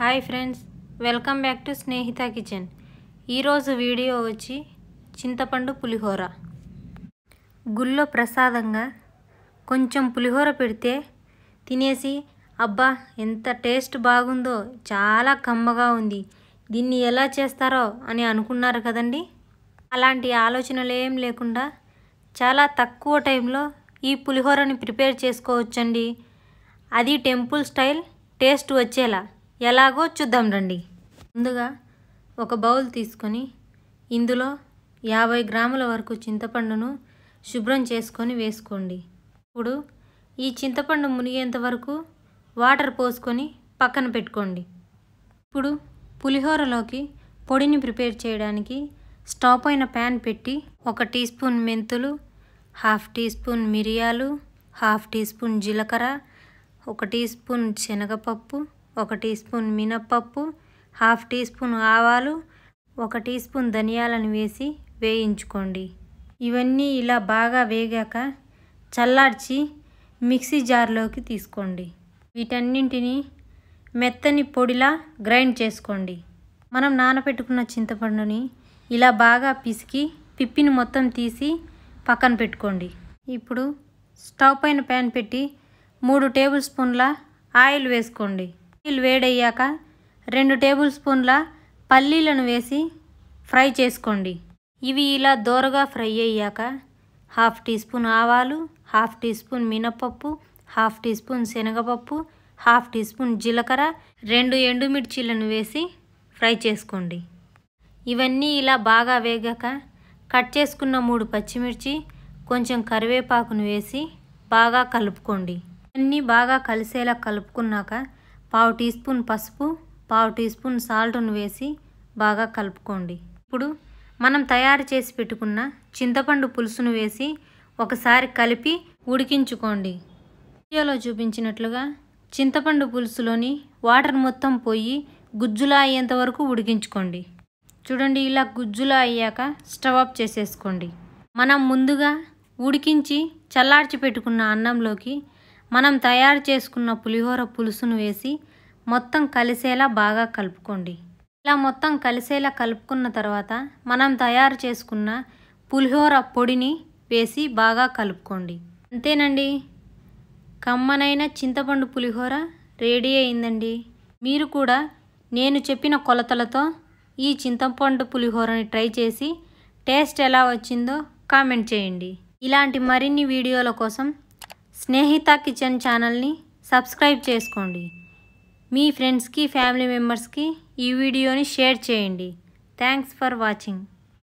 Hi friends, welcome back to Snehitha kitchen. ఈరోజు video వచ్చి చింతపండు పులిహోర. గుళ్ళో ప్రసాదంగా కొంచెం పులిహోర పెడితే తినేసి అబ్బా ఎంత టేస్ట్ బాగుందో, చాలా కమ్మగా ఉంది, దీన్ని ఎలా చేస్తారో అని అనుకున్నారు కదండి. అలాంటి ఆలోచనలు ఏం లేకుండా చాలా తక్కువ టైంలో ఈ పులిహోరని ప్రిపేర్ చేసుకోవచ్చండి. అది టెంపుల్ స్టైల్ టేస్ట్ వచ్చేలా ఎలాగో చూద్దాం రండి. ముందుగా ఒక బౌల్ తీసుకొని ఇందులో 50 గ్రాముల వరకు చింతపండును శుభ్రం చేసుకొని వేసుకోండి. ఇప్పుడు ఈ చింతపండు మునిగేంత వరకు వాటర్ పోసుకొని పక్కన పెట్టుకోండి. ఇప్పుడు పులిహోరలోకి పొడిని ప్రిపేర్ చేయడానికి స్టవ్ పైన ప్యాన్ పెట్టి 1 టీ స్పూన్ మెంతులు, 1/2 టీ స్పూన్ మిరియాలు, 1/2 టీ స్పూన్ జీలకర్ర, 1 టీ స్పూన్ శనగపప్పు, 1 టీ స్పూన్ మినప్పప్పు, 1/2 టీ స్పూన్ ఆవాలు, 1 టీ స్పూన్ ధనియాలను వేసి వేయించుకోండి. ఇవన్నీ ఇలా బాగా వేగాక చల్లార్చి మిక్సీ జార్లోకి తీసుకోండి. వీటన్నింటినీ మెత్తని పొడిలా గ్రైండ్ చేసుకోండి. మనం నానబెట్టుకున్న చింతపండుని ఇలా బాగా పిసికి పిప్పిని మొత్తం తీసి పక్కన పెట్టుకోండి. ఇప్పుడు స్టవ్ పైన ప్యాన్ పెట్టి 3 టేబుల్ స్పూన్ల ఆయిల్ వేసుకోండి. ఆయిల్ వేడయ్యాక 2 టేబుల్ స్పూన్ల పల్లీలను వేసి ఫ్రై చేసుకోండి. ఇవి ఇలా దోరగా ఫ్రై అయ్యాక 1/2 టీ స్పూన్ ఆవాలు, 1/2 టీ స్పూన్ మినపప్పు, 1/2 టీ స్పూన్ శనగపప్పు, 1/2 టీ స్పూన్ జీలకర్ర, 2 ఎండుమిర్చీలను వేసి ఫ్రై చేసుకోండి. ఇవన్నీ ఇలా బాగా వేగాక కట్ చేసుకున్న 3 పచ్చిమిర్చి, కొంచెం కరివేపాకును వేసి బాగా కలుపుకోండి. అన్నీ బాగా కలిసేలా కలుపుకున్నాక 1/2 టీ స్పూన్ పసుపు, 1/2 టీ స్పూన్ సాల్ట్ను వేసి బాగా కలుపుకోండి. ఇప్పుడు మనం తయారు చేసి పెట్టుకున్న చింతపండు పులుసును వేసి ఒకసారి కలిపి ఉడికించుకోండి. వీడియోలో చూపించినట్లుగా చింతపండు పులుసులోని వాటర్ మొత్తం పోయి గుజ్జులా అయ్యేంత వరకు ఉడికించుకోండి. చూడండి, ఇలా గుజ్జులా అయ్యాక స్టవ్ ఆఫ్ చేసేసుకోండి. మనం ముందుగా ఉడికించి చల్లార్చి పెట్టుకున్న అన్నంలోకి మనం తయారు చేసుకున్న పులిహోర పులుసును వేసి మొత్తం కలిసేలా బాగా కలుపుకోండి. ఇలా మొత్తం కలిసేలా కలుపుకున్న తర్వాత మనం తయారు చేసుకున్న పులిహోర పొడిని వేసి బాగా కలుపుకోండి. అంతేనండి, కమ్మనైన చింతపండు పులిహోర రెడీ అయిందండి. మీరు కూడా నేను చెప్పిన కొలతలతో ఈ చింతపండు పులిహోరని ట్రై చేసి టేస్ట్ ఎలా వచ్చిందో కామెంట్ చేయండి. ఇలాంటి మరిన్ని వీడియోల కోసం స్నేహిత కిచెన్ ఛానల్ని సబ్స్క్రైబ్ చేసుకోండి. మీ ఫ్రెండ్స్కి, ఫ్యామిలీ మెంబర్స్కి ఈ వీడియోని షేర్ చేయండి. Thanks for watching.